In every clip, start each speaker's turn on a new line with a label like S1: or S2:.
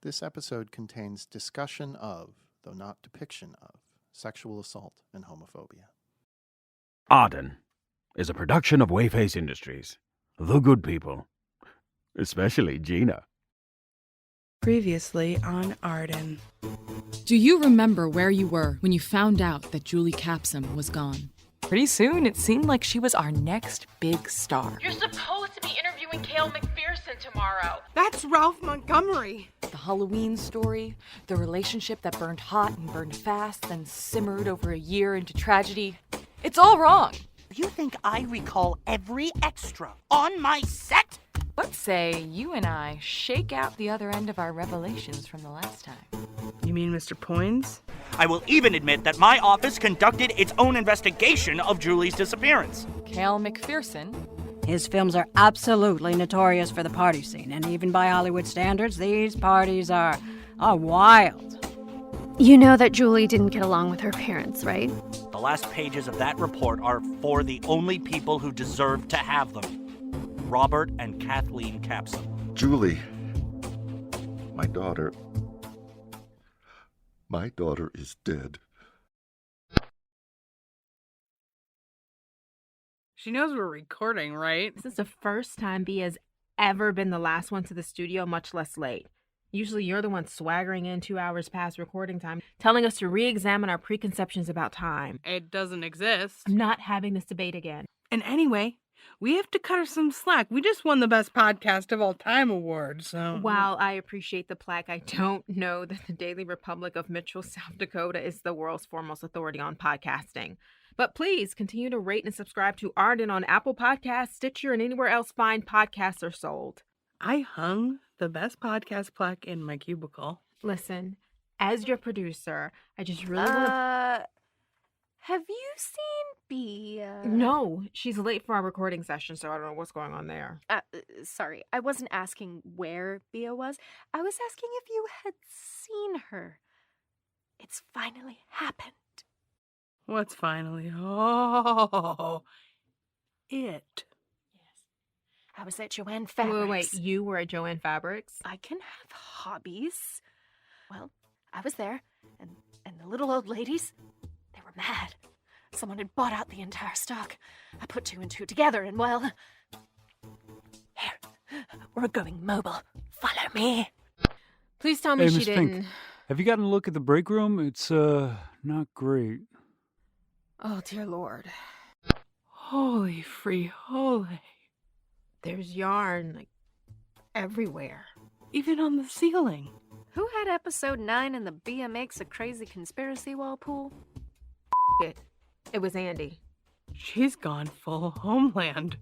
S1: This episode contains discussion of, though not depiction of, sexual assault and homophobia.
S2: Arden is a production of Wayface Industries. The good people. Especially Gina.
S3: Previously on Arden.
S4: Do you remember where you were when you found out that Julie Capsum was gone?
S5: Pretty soon, it seemed like she was our next big star.
S6: You're supposed to be interviewing Cale McPherson tomorrow.
S3: That's Ralph Montgomery.
S5: The Halloween story, the relationship that burned hot and burned fast, then simmered over a year into tragedy. It's all wrong.
S7: You think I recall every extra on my set?
S5: Let's say you and I shake out the other end of our revelations from the last time.
S3: You mean Mr. Poins?
S7: I will even admit that my office conducted its own investigation of Julie's disappearance.
S5: Cale McPherson.
S8: His films are absolutely notorious for the party scene, and even by Hollywood standards, these parties are wild.
S9: You know that Julie didn't get along with her parents, right?
S7: The last pages of that report are for the only people who deserve to have them. Robert and Kathleen Capsum.
S10: Julie, my daughter is dead.
S3: She knows we're recording, right?
S11: This is the first time Bea's ever been the last one to the studio, much less late. Usually you're the one swaggering in 2 hours past recording time, telling us to re-examine our preconceptions about time.
S3: It doesn't exist.
S11: I'm not having this debate again.
S3: And anyway, we have to cut her some slack. We just won the Best Podcast of All Time award, so...
S11: While I appreciate the plaque, I don't know that the Daily Republic of Mitchell, South Dakota is the world's foremost authority on podcasting. But please continue to rate and subscribe to Arden on Apple Podcasts, Stitcher, and anywhere else fine podcasts are sold.
S3: I hung the Best Podcast plaque in my cubicle.
S11: Listen, as your producer, I just really want to...
S12: Have you seen Bea?
S11: No, she's late for our recording session, so I don't know what's going on there.
S12: Sorry, I wasn't asking where Bea was. I was asking if you had seen her. It's finally happened.
S3: What's finally? Oh, it.
S12: I was at Joanne Fabrics.
S11: Wait, you were at Joanne Fabrics?
S12: I can have hobbies. Well, I was there, and the little old ladies, they were mad. Someone had bought out the entire stock. I put two and two together, and well... Here, we're going mobile. Follow me.
S11: Please tell me
S13: Hey,
S11: she
S13: Miss
S11: didn't...
S13: Pink, have you gotten a look at the break room? It's, not great.
S11: Oh, dear Lord.
S3: Holy free holy.
S11: There's yarn, like, everywhere.
S3: Even on the ceiling.
S12: Who had episode 9 in the Bea Makes a Crazy Conspiracy Wall pool?
S11: It was Andy.
S3: She's gone full Homeland.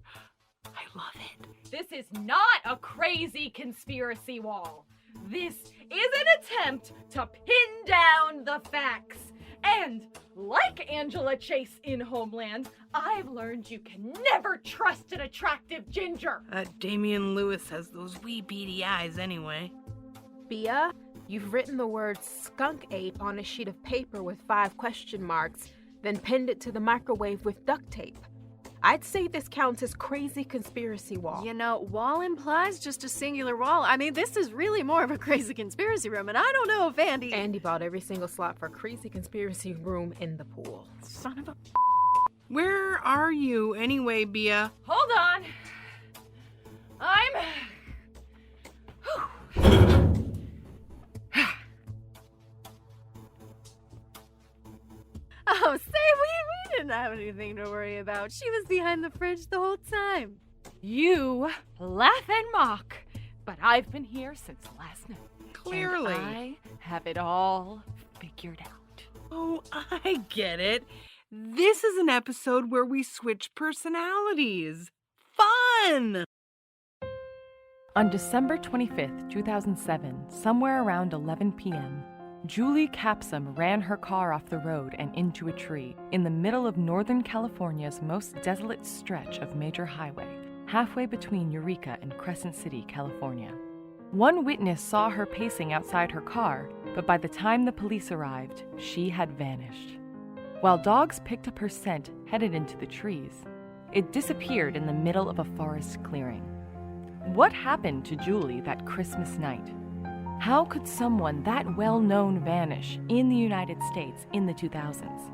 S3: I love it.
S6: This is not a crazy conspiracy wall. This is an attempt to pin down the facts. And like Angela Chase in Homeland, I've learned you can never trust an attractive ginger.
S3: Damian Lewis has those wee beady eyes anyway.
S11: Bea, you've written the word skunk ape on a sheet of paper with 5 question marks, then pinned it to the microwave with duct tape. I'd say this counts as crazy conspiracy wall.
S12: You know, wall implies just a singular wall. I mean, this is really more of a crazy conspiracy room, and I don't know if Andy
S11: bought every single slot for crazy conspiracy room in the pool.
S12: Son of a...
S3: Where are you anyway, Bea?
S6: Hold on.
S12: Oh, say, we didn't have anything to worry about. She was behind the fridge the whole time.
S6: You laugh and mock, but I've been here since last night.
S3: Clearly.
S5: And I have it all figured out.
S3: Oh, I get it. This is an episode where we switch personalities. Fun!
S5: On December 25th, 2007, somewhere around 11 p.m., Julie Capsum ran her car off the road and into a tree in the middle of Northern California's most desolate stretch of major highway, halfway between Eureka and Crescent City, California. One witness saw her pacing outside her car, but by the time the police arrived, she had vanished. While dogs picked up her scent headed into the trees, it disappeared in the middle of a forest clearing. What happened to Julie that Christmas night? How could someone that well-known vanish in the United States in the 2000s?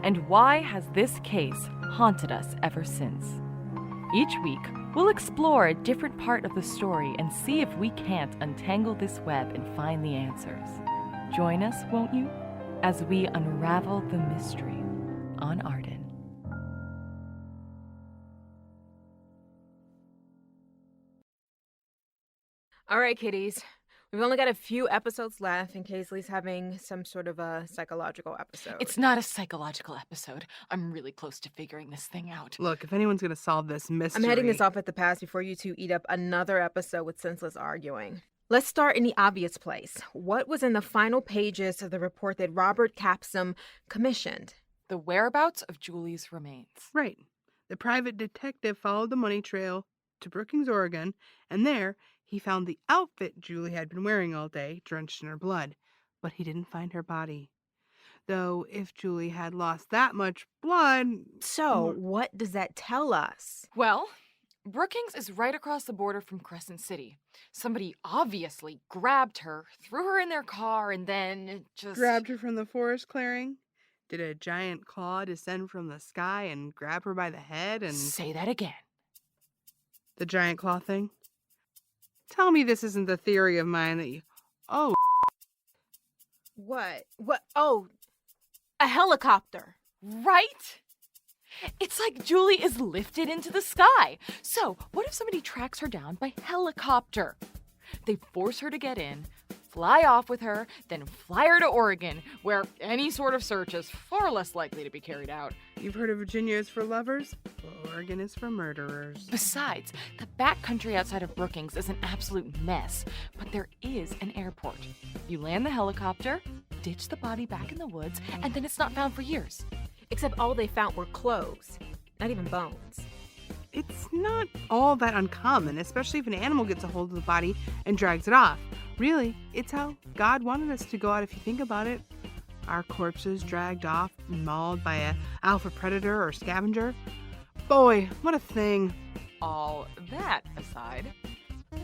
S5: And why has this case haunted us ever since? Each week, we'll explore a different part of the story and see if we can't untangle this web and find the answers. Join us, won't you, as we unravel the mystery on Arden.
S11: All right, kiddies. We've only got a few episodes left, and Kaisley's having some sort of a psychological episode.
S4: It's not a psychological episode. I'm really close to figuring this thing out.
S3: Look, if anyone's going to solve this mystery...
S11: I'm heading this off at the pass before you two eat up another episode with senseless arguing. Let's start in the obvious place. What was in the final pages of the report that Robert Capsum commissioned?
S4: The whereabouts of Julie's remains.
S3: Right. The private detective followed the money trail to Brookings, Oregon, and there he found the outfit Julie had been wearing all day, drenched in her blood, but he didn't find her body. Though if Julie had lost that much blood...
S11: So, what does that tell us?
S4: Well, Brookings is right across the border from Crescent City. Somebody obviously grabbed her, threw her in their car, and then just...
S3: Grabbed her from the forest clearing? Did a giant claw descend from the sky and grab her by the head and...
S4: Say that again.
S3: The giant claw thing? Tell me this isn't the theory of mine that you... Oh.
S11: What? Oh, a helicopter.
S4: Right? It's like Julie is lifted into the sky. So, what if somebody tracks her down by helicopter? They force her to get in, fly off with her, then fly her to Oregon, where any sort of search is far less likely to be carried out.
S3: You've heard of Virginia is for lovers? Well, Oregon is for murderers.
S4: Besides, the backcountry outside of Brookings is an absolute mess, but there is an airport. You land the helicopter, ditch the body back in the woods, and then it's not found for years.
S11: Except all they found were clothes, not even bones.
S3: It's not all that uncommon, especially if an animal gets a hold of the body and drags it off. Really, it's how God wanted us to go out if you think about it. Our corpses dragged off and mauled by an alpha predator or scavenger. Boy, what a thing.
S4: All that aside,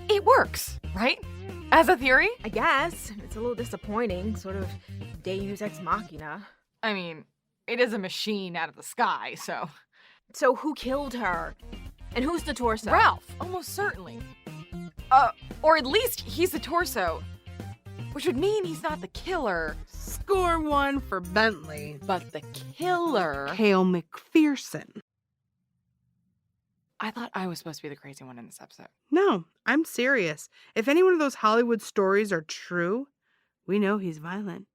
S4: it works, right? As a theory?
S11: I guess. It's a little disappointing, sort of deus ex machina.
S4: I mean, it is a machine out of the sky, so...
S11: So who killed her? And who's the torso?
S4: Ralph, almost certainly. Or at least he's the torso. Which would mean he's not the killer.
S3: Score one for Bentley.
S4: But the killer...
S3: Cale McPherson.
S4: I thought I was supposed to be the crazy one in this episode.
S3: No, I'm serious. If any one of those Hollywood stories are true, we know he's violent.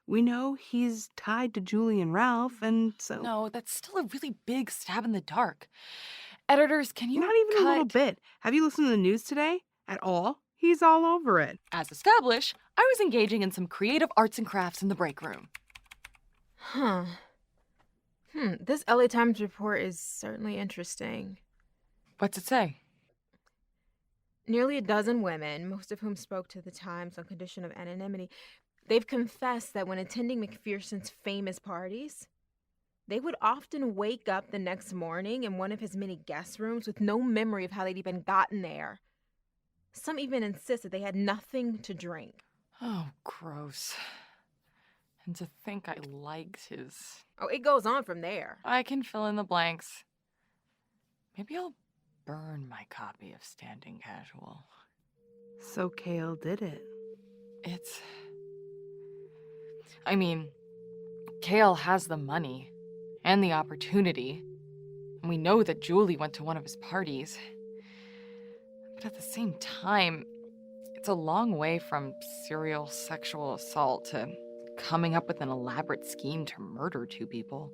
S3: We know he's tied to Julie and Ralph, and so...
S4: No, that's still a really big stab in the dark. Editors, can you
S3: Not even a little bit. Have you listened to the news today? At all? He's all over it.
S4: As established, I was engaging in some creative arts and crafts in the break room.
S11: This LA Times report is certainly interesting.
S4: What's it say?
S11: Nearly a dozen women, most of whom spoke to the Times on condition of anonymity, they've confessed that when attending McPherson's famous parties, they would often wake up the next morning in one of his many guest rooms with no memory of how they'd even gotten there. Some even insist that they had nothing to drink.
S4: Oh, gross. And to think I liked his...
S11: Oh, it goes on from there.
S4: I can fill in the blanks. Maybe I'll burn my copy of Standing Casual.
S3: So Cale did it.
S4: I mean, Cale has the money and the opportunity, and we know that Julie went to one of his parties. But at the same time, it's a long way from serial sexual assault to coming up with an elaborate scheme to murder two people.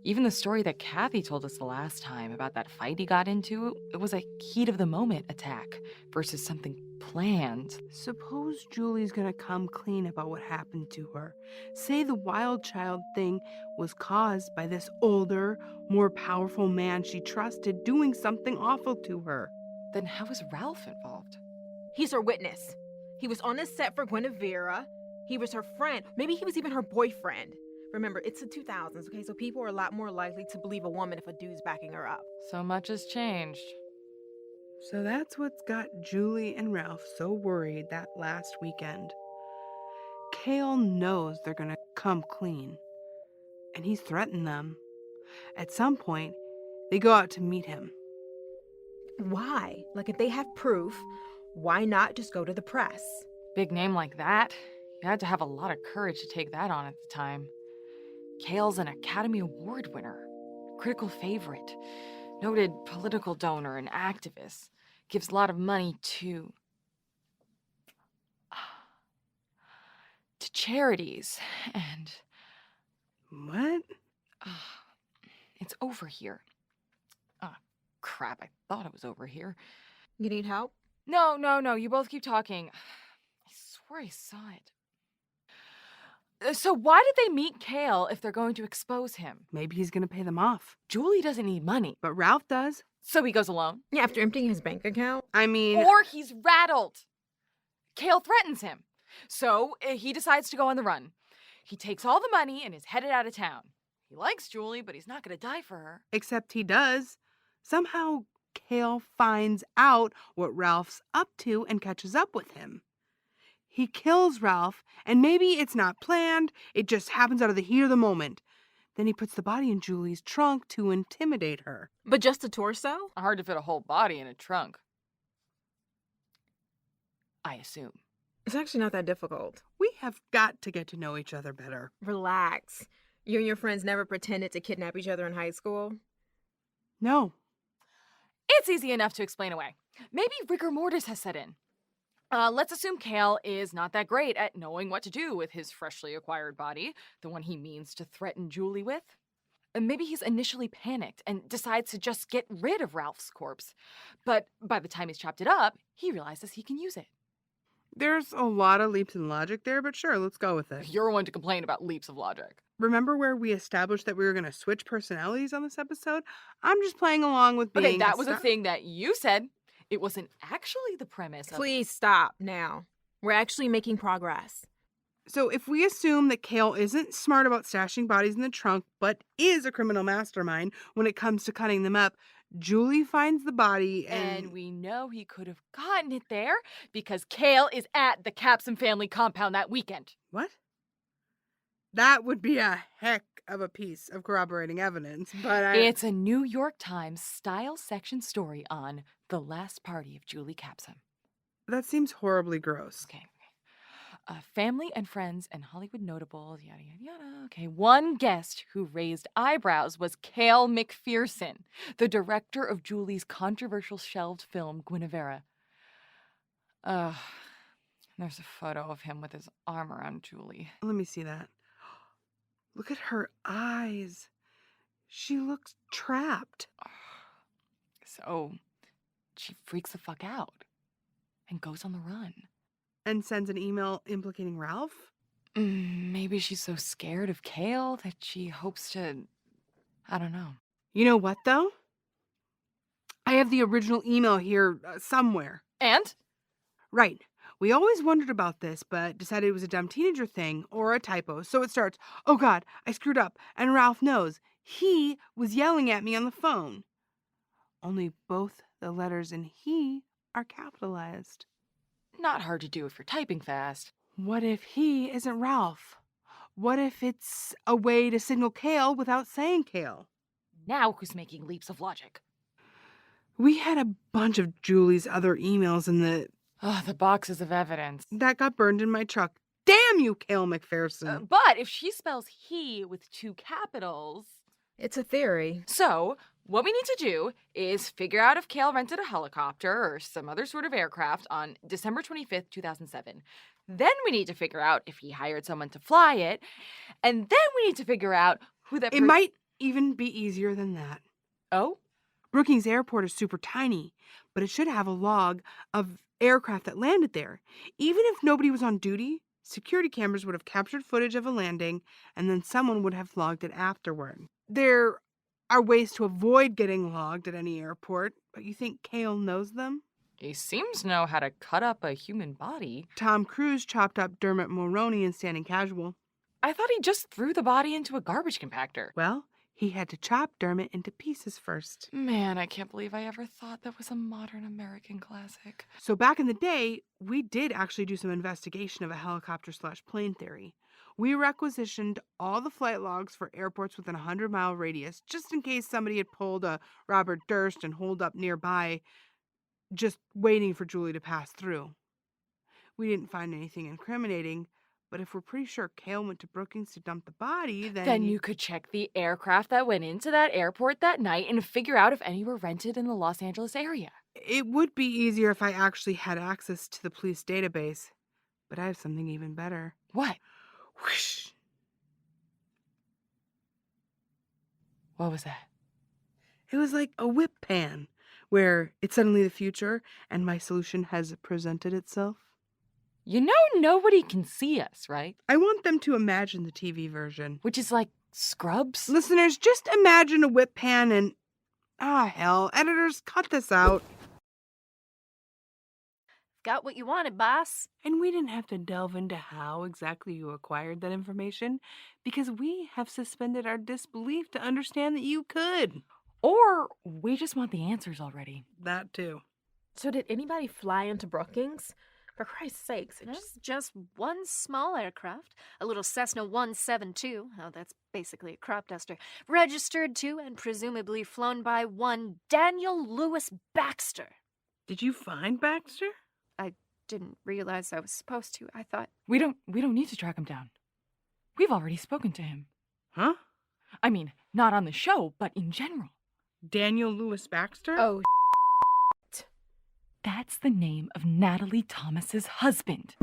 S4: Even the story that Kathy told us the last time about that fight he got into, it was a heat-of-the-moment attack versus something planned.
S3: Suppose Julie's gonna come clean about what happened to her. Say the wild child thing was caused by this older, more powerful man she trusted doing something awful to her.
S4: Then how is Ralph involved?
S11: He's her witness. He was on the set for Guinevere. He was her friend. Maybe he was even her boyfriend. Remember, it's the 2000s, okay? So people are a lot more likely to believe a woman if a dude's backing her up.
S4: So much has changed.
S3: So that's what's got Julie and Ralph so worried that last weekend. Kale knows they're gonna come clean, and he's threatened them. At some point, they go out to meet him.
S11: Why? Like, if they have proof, why not just go to the press?
S4: Big name like that, you had to have a lot of courage to take that on at the time. Kale's an Academy Award winner, critical favorite, noted political donor and activist, gives a lot of money to charities, and...
S3: What?
S4: It's over here. Oh, crap, I thought it was over here.
S11: You need help?
S4: No, you both keep talking. I swear I saw it. So why did they meet Kale if they're going to expose him?
S3: Maybe he's gonna pay them off.
S4: Julie doesn't need money.
S3: But Ralph does.
S4: So he goes alone?
S11: Yeah, after emptying his bank account?
S3: I mean...
S4: Or he's rattled. Kale threatens him. So he decides to go on the run. He takes all the money and is headed out of town. He likes Julie, but he's not going to die for her.
S3: Except he does. Somehow, Kale finds out what Ralph's up to and catches up with him. He kills Ralph, and maybe it's not planned, it just happens out of the heat of the moment. Then he puts the body in Julie's trunk to intimidate her.
S11: But just a torso?
S4: Hard to fit a whole body in a trunk. I assume.
S11: It's actually not that difficult.
S3: We have got to get to know each other better.
S11: Relax. You and your friends never pretended to kidnap each other in high school?
S3: No.
S4: It's easy enough to explain away. Maybe rigor mortis has set in. Let's assume Kale is not that great at knowing what to do with his freshly acquired body, the one he means to threaten Julie with. Maybe he's initially panicked and decides to just get rid of Ralph's corpse. But by the time he's chopped it up, he realizes he can use it.
S3: There's a lot of leaps in logic there, but sure, let's go with it.
S4: You're one to complain about leaps of logic.
S3: Remember where we established that we were going to switch personalities on this episode? I'm just playing along with being...
S4: Okay, that was a thing that you said. It wasn't actually the premise of...
S11: Please stop now. We're actually making progress.
S3: So if we assume that Kale isn't smart about stashing bodies in the trunk, but is a criminal mastermind when it comes to cutting them up, Julie finds the body
S4: and we know he could have gotten it there because Kale is at the Capsum family compound that weekend.
S3: What? That would be a heck of a piece of corroborating evidence, but
S4: It's a New York Times style section story on the last party of Julie Capsum.
S3: That seems horribly gross.
S4: Okay. Family and friends and Hollywood notables, yada, yada, yada. Okay, one guest who raised eyebrows was Cale McPherson, the director of Julie's controversial shelved film, Guinevere. There's a photo of him with his arm around Julie.
S3: Let me see that. Look at her eyes. She looks trapped.
S4: So, she freaks the fuck out and goes on the run.
S3: And sends an email implicating Ralph?
S4: Maybe she's so scared of Kale that she hopes to... I don't know.
S3: You know what, though? I have the original email here somewhere.
S4: And?
S3: Right. We always wondered about this, but decided it was a dumb teenager thing or a typo. So it starts, "Oh God, I screwed up." And Ralph knows. He was yelling at me on the phone. Only both the letters in he are capitalized.
S4: Not hard to do if you're typing fast.
S3: What if he isn't Ralph? What if it's a way to signal Kale without saying Kale?
S4: Now who's making leaps of logic?
S3: We had a bunch of Julie's other emails in the
S4: boxes of evidence.
S3: That got burned in my truck. Damn you, Cale McPherson.
S4: But if she spells he with 2 capitals...
S11: It's a theory.
S4: So, what we need to do is figure out if Kale rented a helicopter or some other sort of aircraft on December 25th, 2007. Then we need to figure out if he hired someone to fly it. And then we need to figure out who that...
S3: It might even be easier than that.
S4: Oh?
S3: Brookings Airport is super tiny, but it should have a log of aircraft that landed there. Even if nobody was on duty, security cameras would have captured footage of a landing, and then someone would have logged it afterward. There are ways to avoid getting logged at any airport, but you think Kale knows them?
S4: He seems to know how to cut up a human body.
S3: Tom Cruise chopped up Dermot Mulroney in Standing Casual.
S4: I thought he just threw the body into a garbage compactor.
S3: Well, He had to chop Dermot into pieces first.
S4: Man, I can't believe I ever thought that was a modern American classic.
S3: So back in the day, we did actually do some investigation of a helicopter/plane theory. We requisitioned all the flight logs for airports within a 100-mile radius, just in case somebody had pulled a Robert Durst and holed up nearby, just waiting for Julie to pass through. We didn't find anything incriminating, but if we're pretty sure Cale went to Brookings to dump the body,
S4: Then you could check the aircraft that went into that airport that night and figure out if any were rented in the Los Angeles area.
S3: It would be easier if I actually had access to the police database, but I have something even better.
S4: What?
S3: Whoosh.
S4: What was that?
S3: It was like a whip pan, where it's suddenly the future and my solution has presented itself.
S4: You know nobody can see us, right?
S3: I want them to imagine the TV version.
S4: Which is like Scrubs?
S3: Listeners, just imagine a whip pan and... hell, editors, cut this out.
S12: Got what you wanted, boss.
S3: And we didn't have to delve into how exactly you acquired that information, because we have suspended our disbelief to understand that you could.
S4: Or we just want the answers already.
S3: That too.
S11: So did anybody fly into Brookings? For Christ's sakes,
S12: Just one small aircraft, a little Cessna 172, that's basically a crop duster, registered to and presumably flown by one Daniel Lewis Baxter.
S3: Did you find Baxter?
S12: I didn't realize I was supposed to. I thought...
S4: We don't need to track him down. We've already spoken to him.
S3: Huh?
S4: I mean, not on the show, but in general.
S3: Daniel Lewis Baxter?
S11: Oh,
S5: That's the name of Natalie Thomas's husband.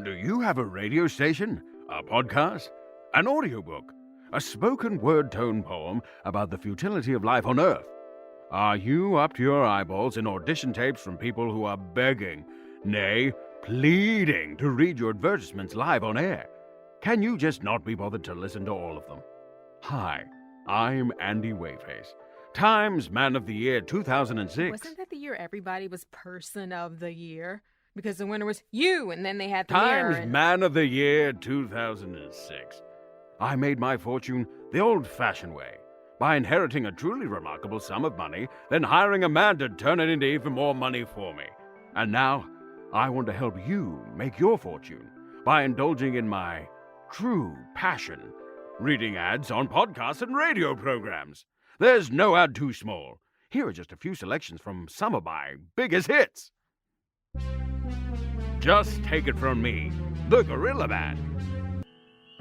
S2: Do you have a radio station, a podcast, an audiobook, a spoken word tone poem about the futility of life on Earth? Are you up to your eyeballs in audition tapes from people who are begging, nay, pleading to read your advertisements live on air? Can you just not be bothered to listen to all of them? Hi, I'm Andy Wayface, Times Man of the Year 2006.
S11: wasn't that the year everybody was Person of the Year? Because the winner was you, and then they had the
S2: Times
S11: mirror.
S2: Man of the Year 2006. I made my fortune the old-fashioned way, by inheriting a truly remarkable sum of money, then hiring a man to turn it into even more money for me. And now, I want to help you make your fortune by indulging in my true passion, reading ads on podcasts and radio programs. There's no ad too small. Here are just a few selections from some of my biggest hits. Just take it from me, the Gorilla Man.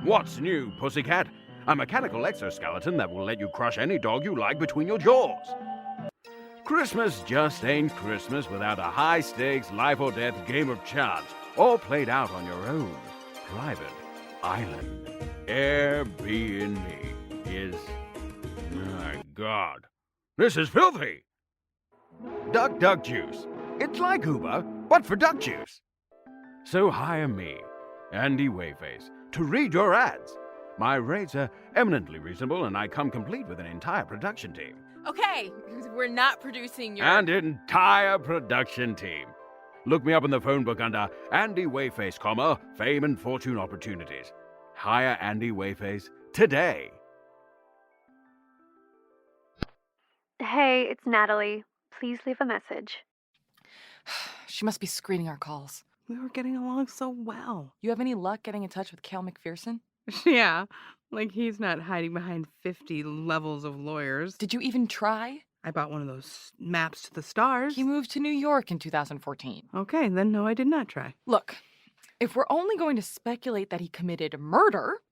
S2: What's new, pussycat? A mechanical exoskeleton that will let you crush any dog you like between your jaws. Christmas just ain't Christmas without a high-stakes life-or-death game of chance, all played out on your own private island. Airbnb is... My God, this is filthy! Duck Juice. It's like Uber, but for duck juice. So hire me, Andy Wayface, to read your ads. My rates are eminently reasonable, and I come complete with an entire production team.
S11: Okay, we're not producing your...
S2: An entire production team. Look me up in the phone book under Andy Wayface, fame and fortune opportunities. Hire Andy Wayface today.
S9: Hey, it's Natalie. Please leave a message.
S4: She must be screening our calls.
S3: We were getting along so well.
S4: You have any luck getting in touch with Cale McPherson?
S3: Yeah, like he's not hiding behind 50 levels of lawyers.
S4: Did you even try?
S3: I bought one of those maps to the stars.
S4: He moved to New York in 2014.
S3: Okay, then no, I did not try.
S4: Look, if we're only going to speculate that he committed murder,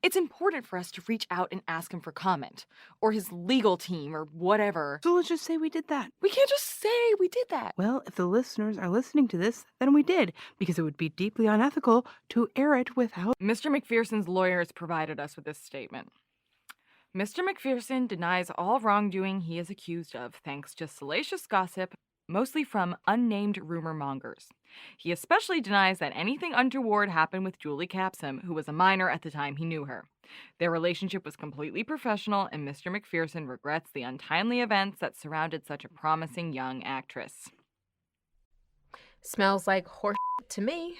S4: it's important for us to reach out and ask him for comment, or his legal team, or whatever.
S3: So let's just say we did that.
S4: We can't just say we did that.
S3: Well, if the listeners are listening to this, then we did, because it would be deeply unethical to air it without...
S4: Mr. McPherson's lawyers provided us with this statement. Mr. McPherson denies all wrongdoing he is accused of, thanks to salacious gossip, mostly from unnamed rumor mongers. He especially denies that anything untoward happened with Julie Capsum, who was a minor at the time he knew her. Their relationship was completely professional, and Mr. McPherson regrets the untimely events that surrounded such a promising young actress.
S11: Smells like horse to me.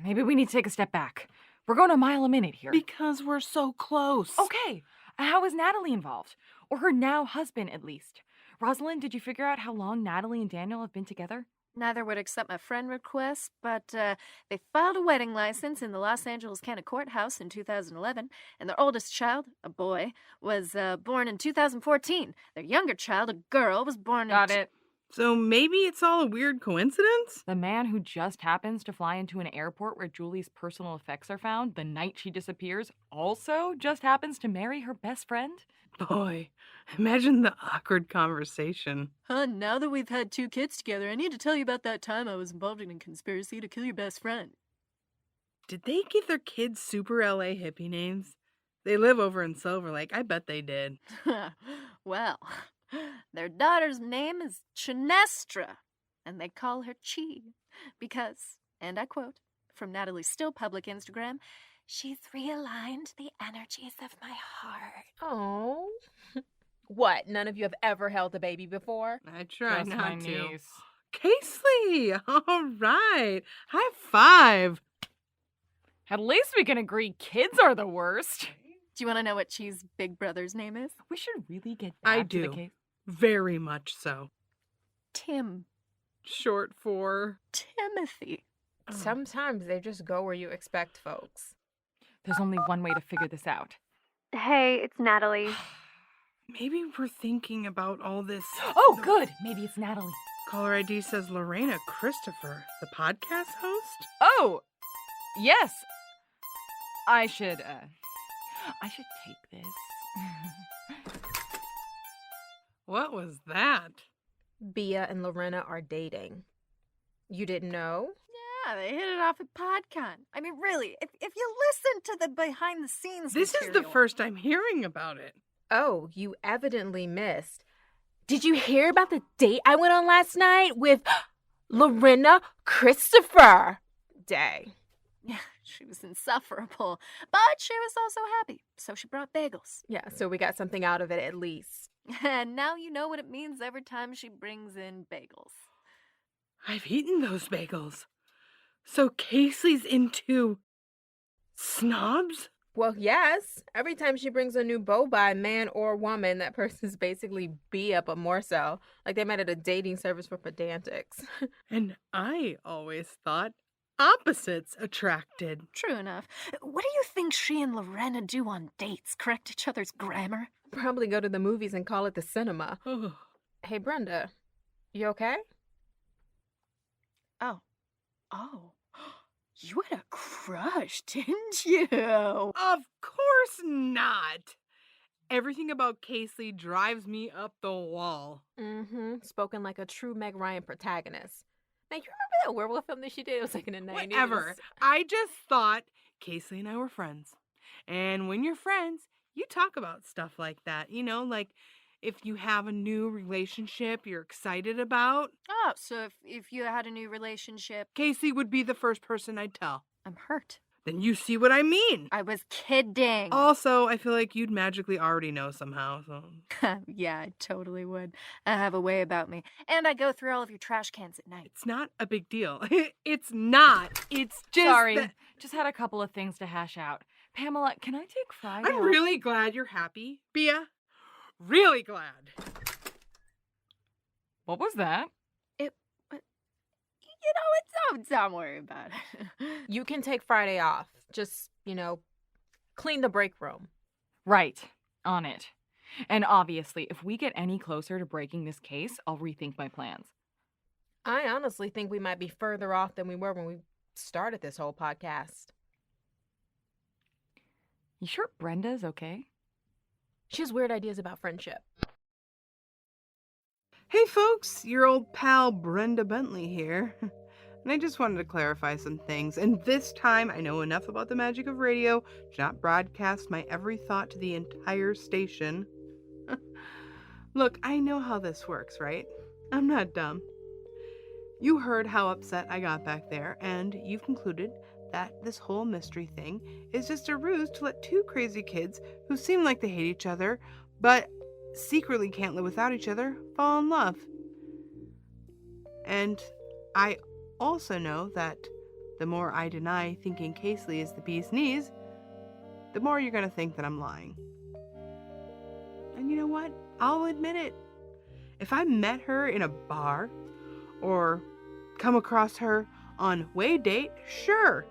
S4: Maybe we need to take a step back.
S5: We're going a mile a minute here.
S3: Because we're so close.
S5: Okay. How is Natalie involved? Or her now husband, at least. Rosalind, did you figure out how long Natalie and Daniel have been together?
S12: Neither would accept my friend request, but they filed a wedding license in the Los Angeles County Courthouse in 2011, and their oldest child, a boy, was born in 2014. Their younger child, a girl, was born
S5: Got it.
S3: So maybe it's all a weird coincidence?
S5: The man who just happens to fly into an airport where Julie's personal effects are found the night she disappears also just happens to marry her best friend?
S3: Boy, imagine the awkward conversation.
S12: Now that we've had 2 kids together, I need to tell you about that time I was involved in a conspiracy to kill your best friend.
S3: Did they give their kids super LA hippie names? They live over in Silver Lake. I bet they did.
S12: Well, their daughter's name is Chinestra, and they call her Chi because, and I quote, from Natalie's still public Instagram, "She's realigned the energies of my heart."
S11: Oh. What? None of you have ever held a baby before?
S3: I try
S5: Just
S3: not
S5: my
S3: to.
S5: niece.
S3: Casely! All right. High five.
S4: At least we can agree kids are the worst.
S12: Do you want to know what Chi's big brother's name is?
S5: We should really get back
S3: I
S5: to the
S3: do.
S5: case.
S3: Very much so.
S12: Tim.
S3: Short for
S12: Timothy.
S11: Sometimes they just go where you expect, folks.
S5: There's only one way to figure this out.
S9: Hey, it's Natalie.
S3: Maybe we're thinking about all this.
S5: Oh, good. Maybe it's Natalie.
S3: Caller ID says Lorena Christopher, the podcast host?
S5: Oh, yes. I should take this.
S3: What was that?
S11: Bea and Lorena are dating. You didn't know?
S12: Yeah, they hit it off at PodCon. I mean, really, if you listen to the behind-the-scenes
S3: This is the first I'm hearing about it.
S11: Oh, you evidently missed. Did you hear about the date I went on last night with Lorena Christopher? Day.
S12: Yeah, she was insufferable, but she was also happy, so she brought bagels.
S11: Yeah, so we got something out of it at least.
S12: And now you know what it means every time she brings in bagels.
S3: I've eaten those bagels. So Casey's into snobs?
S11: Well, yes. Every time she brings a new beau by, man or woman, that person's basically Bea, but more so. Like they met at a dating service for pedantics.
S3: And I always thought opposites attracted.
S12: True enough. What do you think she and Lorena do on dates? Correct each other's grammar?
S11: Probably go to the movies and call it the cinema. Hey, Brenda, you okay?
S12: Oh. You had a crush, didn't you?
S3: Of course not. Everything about Casey drives me up the wall.
S11: Mm-hmm. Spoken like a true Meg Ryan protagonist. Now, you remember that werewolf film that she did? It was like in the 90s.
S3: Whatever. I just thought Casey and I were friends. And when you're friends, you talk about stuff like that. You know, like if you have a new relationship you're excited about.
S12: Oh, so if you had a new relationship...
S3: Casey would be the first person I'd tell.
S12: I'm hurt.
S3: Then you see what I mean.
S12: I was kidding.
S3: Also, I feel like you'd magically already know somehow. So.
S12: Yeah, I totally would. I have a way about me. And I go through all of your trash cans at night.
S3: It's not a big deal. It's not. It's just...
S5: Sorry. Just had a couple of things to hash out. Pamela, can I take Friday
S3: I'm
S5: off?
S3: really glad you're happy, Bea. Really glad.
S5: What was that?
S12: Don't worry about it.
S11: You can take Friday off. Just, clean the break room.
S5: Right. On it. And obviously, if we get any closer to breaking this case, I'll rethink my plans.
S11: I honestly think we might be further off than we were when we started this whole podcast.
S5: You sure Brenda's okay?
S11: She has weird ideas about friendship.
S3: Hey folks, your old pal Brenda Bentley here. And I just wanted to clarify some things. And this time I know enough about the magic of radio to not broadcast my every thought to the entire station. Look, I know how this works, right? I'm not dumb. You heard how upset I got back there, and you've concluded that this whole mystery thing is just a ruse to let 2 crazy kids who seem like they hate each other, but secretly can't live without each other, fall in love. And I also know that the more I deny thinking Casely is the bee's knees, the more you're going to think that I'm lying. And you know what? I'll admit it. If I met her in a bar or come across her on way date, sure,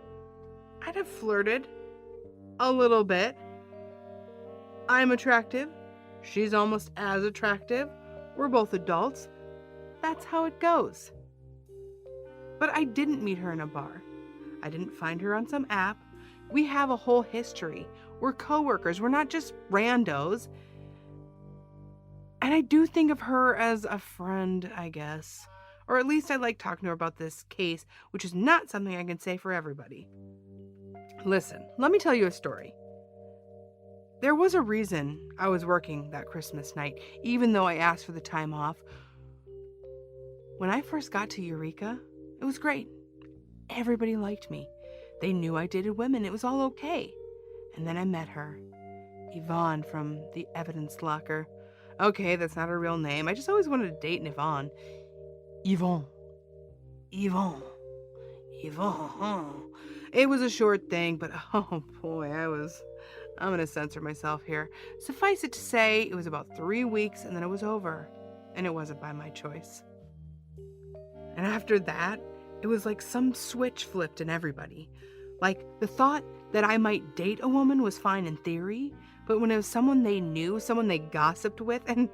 S3: I'd have flirted a little bit. I'm attractive. She's almost as attractive. We're both adults. That's how it goes. But I didn't meet her in a bar. I didn't find her on some app. We have a whole history. We're coworkers. We're not just randos. And I do think of her as a friend, I guess. Or at least I like talking to her about this case, which is not something I can say for everybody. Listen, let me tell you a story. There was a reason I was working that Christmas night, even though I asked for the time off. When I first got to Eureka, it was great. Everybody liked me. They knew I dated women. It was all okay. And then I met her. Yvonne from the evidence locker. Okay, that's not her real name. I just always wanted to date an Yvonne. Yvonne. It was a short thing, but oh boy, I'm going to censor myself here. Suffice it to say, it was about 3 weeks and then it was over. And it wasn't by my choice. And after that, it was like some switch flipped in everybody. Like, the thought that I might date a woman was fine in theory, but when it was someone they knew, someone they gossiped with, and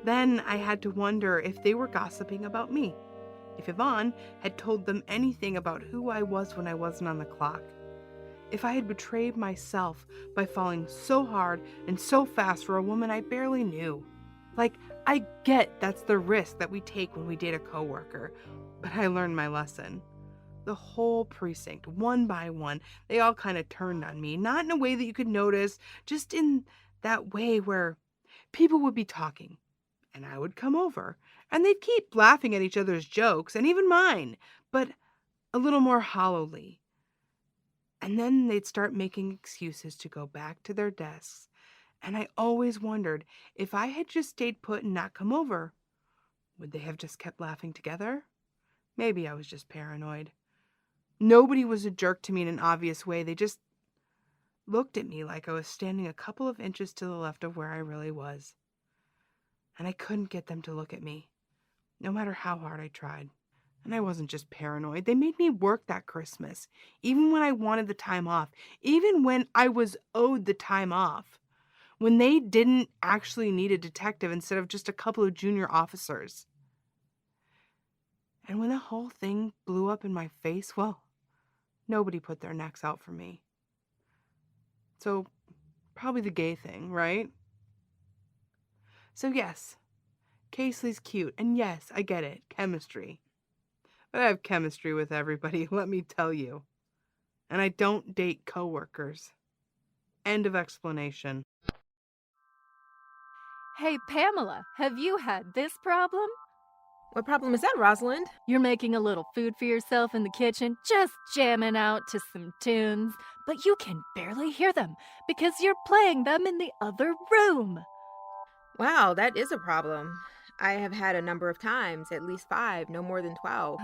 S3: then I had to wonder if they were gossiping about me. If Yvonne had told them anything about who I was when I wasn't on the clock. If I had betrayed myself by falling so hard and so fast for a woman I barely knew. Like, I get that's the risk that we take when we date a coworker, but I learned my lesson. The whole precinct, one by one, they all kind of turned on me. Not in a way that you could notice, just in that way where people would be talking, and I would come over, and they'd keep laughing at each other's jokes, and even mine, but a little more hollowly. And then they'd start making excuses to go back to their desks, and I always wondered if I had just stayed put and not come over, would they have just kept laughing together? Maybe I was just paranoid. Nobody was a jerk to me in an obvious way. They just looked at me like I was standing a couple of inches to the left of where I really was. And I couldn't get them to look at me, no matter how hard I tried. And I wasn't just paranoid. They made me work that Christmas, even when I wanted the time off, even when I was owed the time off, when they didn't actually need a detective instead of just a couple of junior officers. And when the whole thing blew up in my face, well, nobody put their necks out for me. So, probably the gay thing, right? So yes, Casely's cute, and yes, I get it, chemistry. But I have chemistry with everybody, let me tell you. And I don't date coworkers. End of explanation.
S14: Hey, Pamela, have you had this problem?
S11: What problem is that, Rosalind?
S14: You're making a little food for yourself in the kitchen, just jamming out to some tunes, but you can barely hear them because you're playing them in the other room.
S11: Wow, that is a problem. I have had a number of times, at least 5, no more than 12.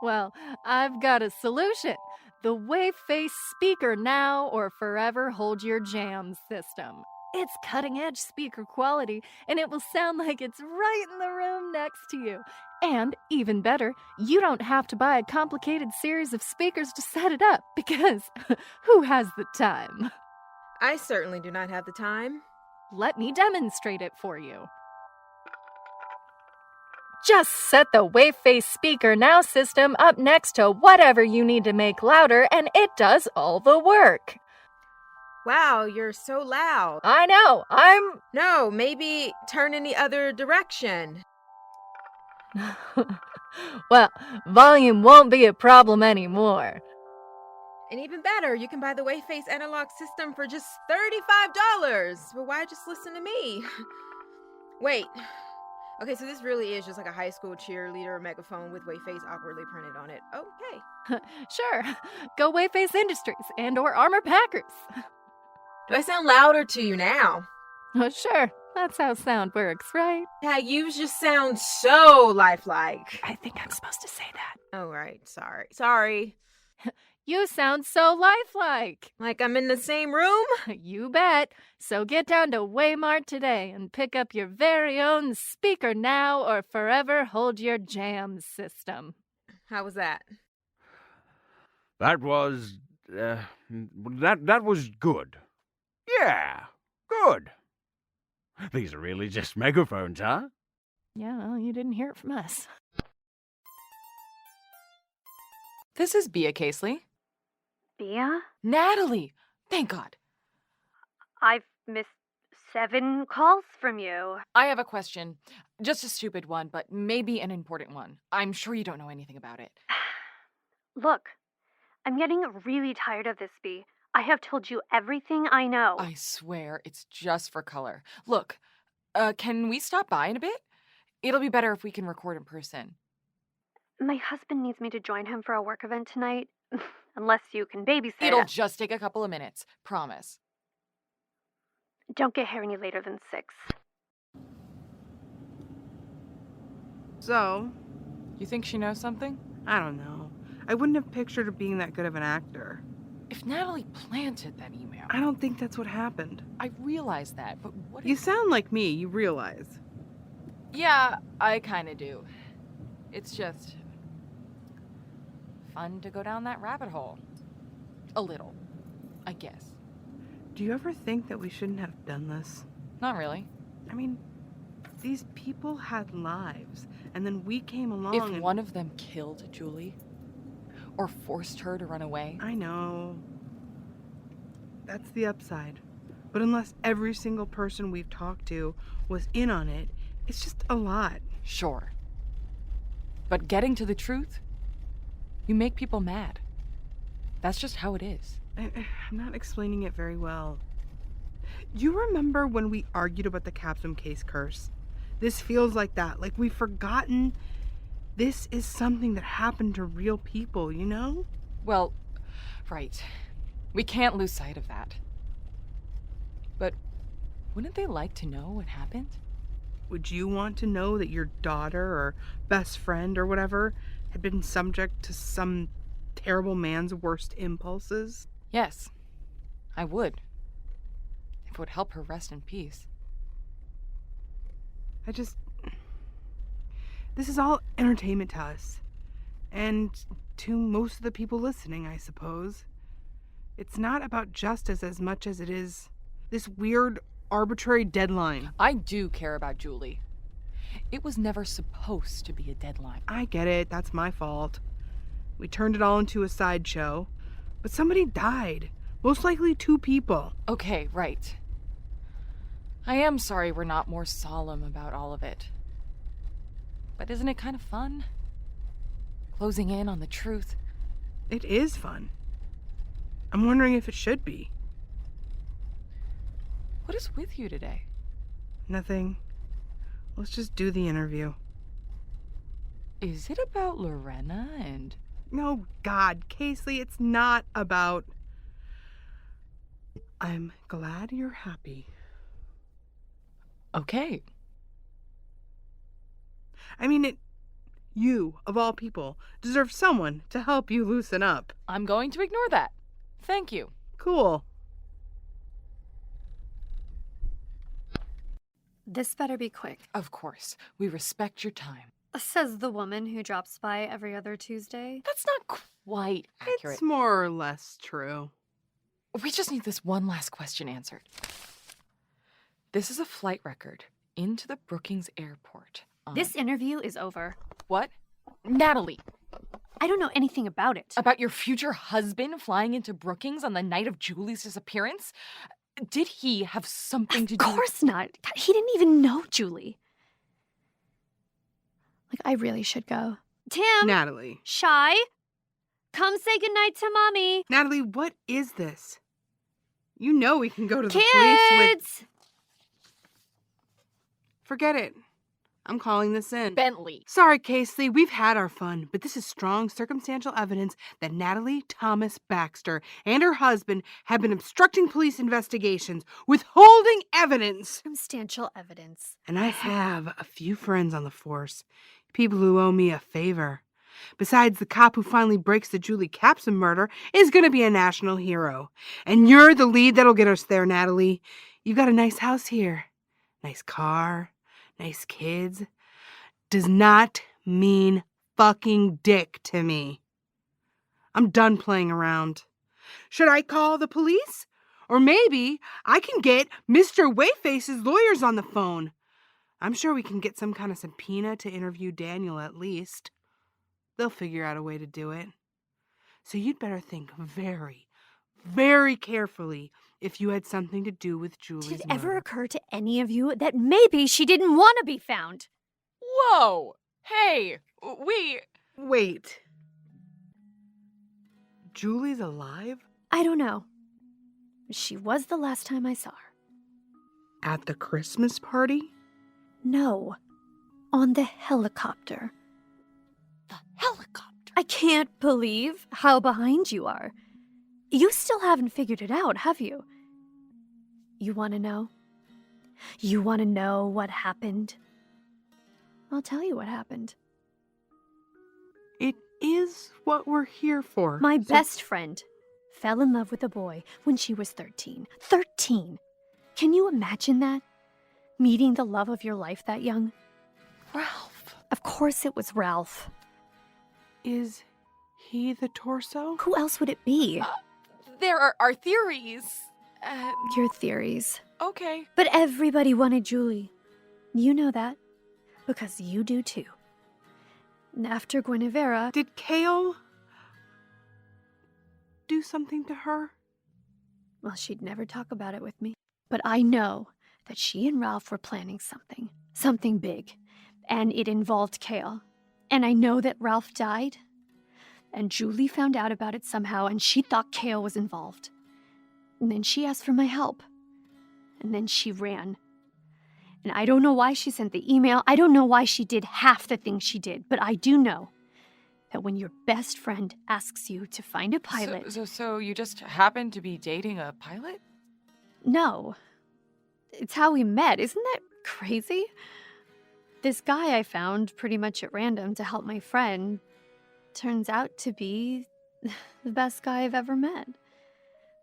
S14: Well, I've got a solution. The Wave-Face Speaker Now or Forever Hold Your Jam system. It's cutting-edge speaker quality, and it will sound like it's right in the room next to you. And, even better, you don't have to buy a complicated series of speakers to set it up, because who has the time?
S11: I certainly do not have the time.
S14: Let me demonstrate it for you. Just set the Wave-Face Speaker Now system up next to whatever you need to make louder, and it does all the work.
S11: Wow, you're so loud.
S14: I know,
S11: No, maybe turn in the other direction.
S14: Well, volume won't be a problem anymore.
S11: And even better, you can buy the Wave-Face analog system for just $35. But why just listen to me? Wait. Okay, so this really is just like a high school cheerleader megaphone with Wave-Face awkwardly printed on it. Okay.
S14: Sure. Go Wave-Face Industries and or Armor Packers.
S11: Do I sound louder to you now?
S14: Oh, sure. That's how sound works, right?
S11: Yeah, you just sound so lifelike.
S14: I think I'm supposed to say that.
S11: Oh, right. Sorry.
S14: You sound so lifelike.
S11: Like I'm in the same room?
S14: You bet. So get down to Waymart today and pick up your very own Speaker Now or Forever Hold Your Jams system.
S11: How was that?
S2: That was... that was good. Yeah, good. These are really just megaphones, huh?
S14: Yeah, well, you didn't hear it from us.
S4: This is Bea Casely.
S9: Bea?
S4: Natalie! Thank God.
S9: I've missed 7 calls from you.
S4: I have a question. Just a stupid one, but maybe an important one. I'm sure you don't know anything about it.
S9: Look, I'm getting really tired of this, Bea. I have told you everything I know.
S4: I swear, it's just for color. Look, can we stop by in a bit? It'll be better if we can record in person.
S9: My husband needs me to join him for a work event tonight. Unless you can babysit.
S4: It'll just take a couple of minutes. Promise.
S9: Don't get here any later than 6.
S3: So,
S4: you think she knows something?
S3: I don't know. I wouldn't have pictured her being that good of an actor.
S4: If Natalie planted that email...
S3: I don't think that's what happened.
S4: I realize that, but what...
S3: You sound like me, you realize.
S4: Yeah, I kinda do. It's just... fun to go down that rabbit hole. A little, I guess.
S3: Do you ever think that we shouldn't have done this?
S4: Not really.
S3: I mean, these people had lives, and then we came along
S4: If one of them killed Julie, or forced her to run away...
S3: I know. That's the upside. But unless every single person we've talked to was in on it, it's just a lot.
S4: Sure. But getting to the truth, you make people mad. That's just how it is.
S3: I'm not explaining it very well. You remember when we argued about the Capsum case curse? This feels like that, like we've forgotten this is something that happened to real people, you know?
S4: Well, right. We can't lose sight of that. But wouldn't they like to know what happened?
S3: Would you want to know that your daughter or best friend or whatever had been subject to some terrible man's worst impulses?
S4: Yes, I would. If it would help her rest in peace.
S3: This is all entertainment to us. And to most of the people listening, I suppose. It's not about justice as much as it is this weird, arbitrary deadline.
S4: I do care about Julie. It was never supposed to be a deadline.
S3: I get it. That's my fault. We turned it all into a sideshow. But somebody died. Most likely 2 people.
S4: Okay, right. I am sorry we're not more solemn about all of it. But isn't it kind of fun? Closing in on the truth.
S3: It is fun. I'm wondering if it should be.
S4: What is with you today?
S3: Nothing. Let's just do the interview.
S4: Is it about Lorena and...
S3: No, God, Casely, it's not about... I'm glad you're happy.
S4: Okay.
S3: I mean, you, of all people, deserve someone to help you loosen up.
S4: I'm going to ignore that. Thank you.
S3: Cool.
S14: This better be quick.
S4: Of course. We respect your time.
S14: Says the woman who drops by every other Tuesday.
S4: That's not quite accurate.
S3: It's more or less true.
S4: We just need this one last question answered. This is a flight record into the Brookings airport.
S14: This interview is over.
S4: What? Natalie!
S14: I don't know anything about it.
S4: About your future husband flying into Brookings on the night of Julie's disappearance? Did he have something to do?
S14: Of course not. God, he didn't even know Julie. Like, I really should go. Tim!
S3: Natalie.
S14: Shy? Come say goodnight to Mommy.
S3: Natalie, what is this? You know we can go to the
S14: Kids!
S3: police with... Forget it. I'm calling this in.
S4: Bentley.
S3: Sorry, Casely, we've had our fun, but this is strong circumstantial evidence that Natalie Thomas Baxter and her husband have been obstructing police investigations, withholding evidence.
S14: Circumstantial evidence.
S3: And I have a few friends on the force, people who owe me a favor. Besides, the cop who finally breaks the Julie Capsum murder is going to be a national hero. And you're the lead that'll get us there, Natalie. You've got a nice house here. Nice car. Nice kids. Does not mean fucking dick to me. I'm done playing around. Should I call the police? Or maybe I can get Mr. Wayface's lawyers on the phone. I'm sure we can get some kind of subpoena to interview Daniel at least. They'll figure out a way to do it. So you'd better think very, very carefully if you had something to do with Julie's
S9: Did it
S3: murder.
S9: ever occur to any of you that maybe she didn't want to be found?
S4: Whoa! Hey,
S3: Wait. Julie's alive?
S9: I don't know. She was the last time I saw her.
S3: At the Christmas party?
S9: No. On the helicopter.
S12: The helicopter?
S9: I can't believe how behind you are. You still haven't figured it out, have you? You want to know? You want to know what happened? I'll tell you what happened.
S3: It is what we're here for.
S9: My best friend fell in love with a boy when she was 13. 13! Can you imagine that? Meeting the love of your life that young?
S4: Ralph.
S9: Of course it was Ralph.
S3: Is he the torso?
S9: Who else would it be?
S4: There are theories.
S9: Your theories.
S4: Okay.
S9: But everybody wanted Julie. You know that. Because you do too. And after Guinevere...
S3: Did Kale do something to her?
S9: Well, she'd never talk about it with me. But I know that she and Ralph were planning something. Something big. And it involved Kale. And I know that Ralph died. And Julie found out about it somehow, and she thought Kale was involved. And then she asked for my help. And then she ran. And I don't know why she sent the email. I don't know why she did half the things she did. But I do know that when your best friend asks you to find a pilot...
S4: So you just happened to be dating a pilot?
S9: No. It's how we met. Isn't that crazy? This guy I found pretty much at random to help my friend turns out to be the best guy I've ever met.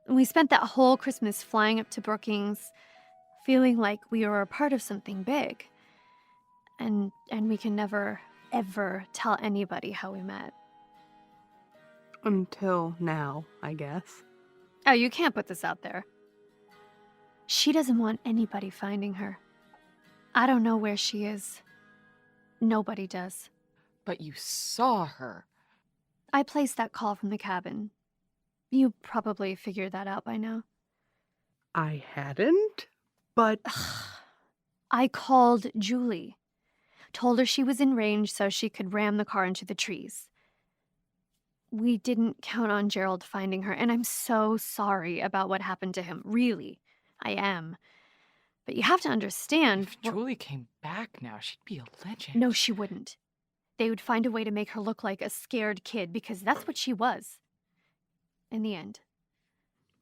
S9: And we spent that whole Christmas flying up to Brookings, feeling like we were a part of something big. And we can never, ever tell anybody how we met.
S3: Until now, I guess.
S9: Oh, you can't put this out there. She doesn't want anybody finding her. I don't know where she is. Nobody does.
S4: But you saw her.
S9: I placed that call from the cabin. You probably figured that out by now.
S3: I hadn't, but...
S9: I called Julie. Told her she was in range so she could ram the car into the trees. We didn't count on Gerald finding her, and I'm so sorry about what happened to him. Really, I am. But you have to understand...
S4: If Julie came back now, she'd be a legend.
S9: No, she wouldn't. They would find a way to make her look like a scared kid, because that's what she was. In the end.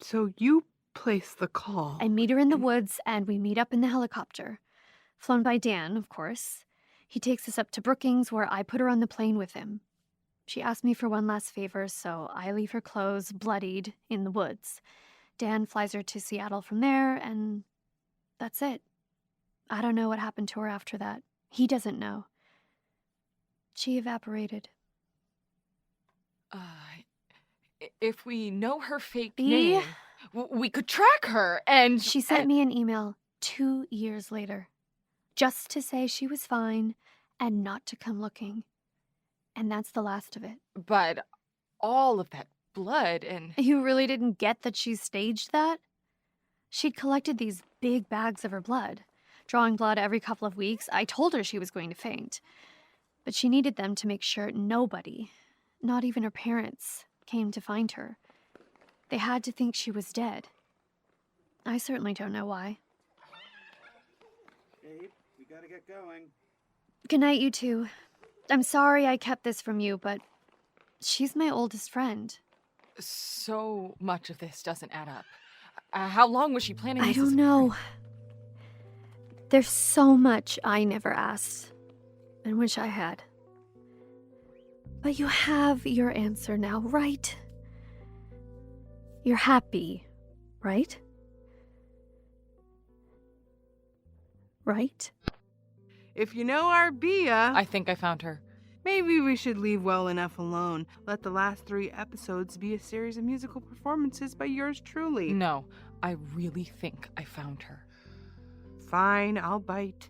S3: So you place the call.
S9: I meet her in the woods, and we meet up in the helicopter. Flown by Dan, of course. He takes us up to Brookings, where I put her on the plane with him. She asked me for one last favor, so I leave her clothes bloodied in the woods. Dan flies her to Seattle from there, and that's it. I don't know what happened to her after that. He doesn't know. She evaporated.
S4: If we know her fake
S9: Bea?
S4: name, we could track her, and...
S9: She sent me an email 2 years later, just to say she was fine and not to come looking. And that's the last of it.
S4: But all of that blood and...
S9: You really didn't get that she staged that? She'd collected these big bags of her blood, drawing blood every couple of weeks. I told her she was going to faint. But she needed them to make sure nobody, not even her parents, came to find her. They had to think she was dead. I certainly don't know why.
S15: Babe, we gotta get going.
S9: Good night, you two. I'm sorry I kept this from you, but she's my oldest friend.
S4: So much of this doesn't add up. How long was she planning this?
S9: I don't know. There's so much I never asked and wish I had. But you have your answer now, right? You're happy, right? Right?
S3: If you know our Bea,
S4: I think I found her.
S3: maybe we should leave well enough alone. Let the last 3 episodes be a series of musical performances by yours truly.
S4: No, I really think I found her.
S3: Fine, I'll bite.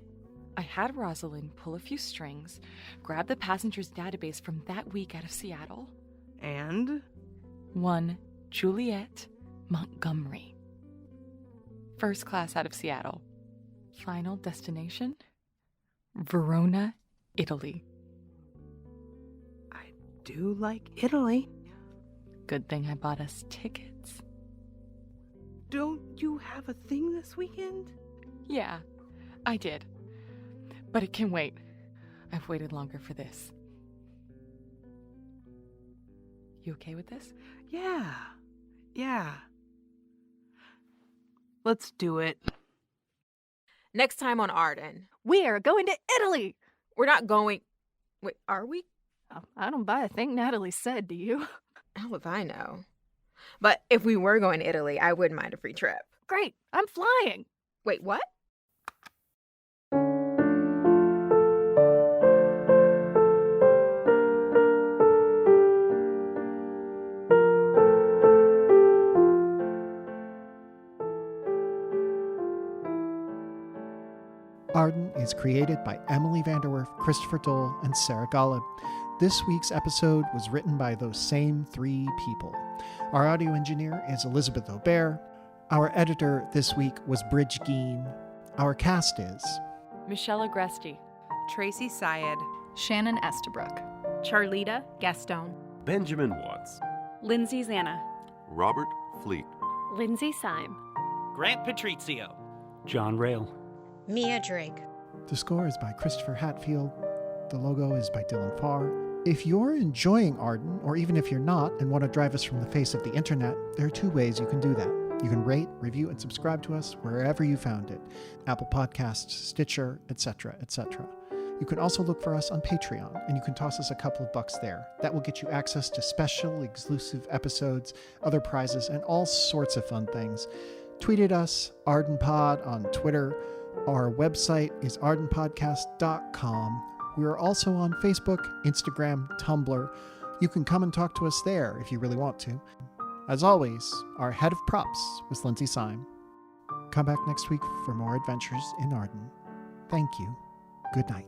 S4: I had Rosalind pull a few strings, grab the passengers database from that week out of Seattle.
S3: And?
S4: 1 Juliet Montgomery. First class out of Seattle. Final destination? Verona, Italy.
S3: I do like Italy.
S4: Good thing I bought us tickets.
S3: Don't you have a thing this weekend?
S4: Yeah, I did. But it can wait. I've waited longer for this. You okay with this?
S3: Yeah. Let's do it.
S11: Next time on Arden.
S14: We are going to Italy!
S11: We're not going. Wait, are we?
S14: Oh, I don't buy a thing Natalie said, do you?
S11: How if I know? But if we were going to Italy, I wouldn't mind a free trip.
S14: Great, I'm flying!
S11: Wait, what?
S1: Arden is created by Emily Vanderwerf, Christopher Dole, and Sarah Golub. This week's episode was written by those same 3 people. Our audio engineer is Elizabeth Aubert. Our editor this week was Bridge Geen. Our cast is
S5: Michelle Agresti,
S3: Tracy Syed,
S12: Shannon Estabrook,
S11: Charlita Gaston,
S16: Benjamin Watts,
S12: Lindsay Zanna,
S10: Robert Fleet,
S9: Lindsay Syme,
S7: Grant Patrizio,
S13: John Rail,
S17: Mia Drake.
S1: The score is by Christopher Hatfield. The logo is by Dylan Farr. If you're enjoying Arden, or even if you're not and want to drive us from the face of the internet, there are 2 ways you can do that. You can rate, review, and subscribe to us wherever you found it. Apple Podcasts, Stitcher, etc., etc. You can also look for us on Patreon, and you can toss us a couple of bucks there. That will get you access to special, exclusive episodes, other prizes, and all sorts of fun things. Tweet at us, ArdenPod on Twitter. Our website is ardenpodcast.com. We are also on Facebook, Instagram, Tumblr. You can come and talk to us there if you really want to. As always, our head of props was Lindsay Syme. Come back next week for more adventures in Arden. Thank you. Good night.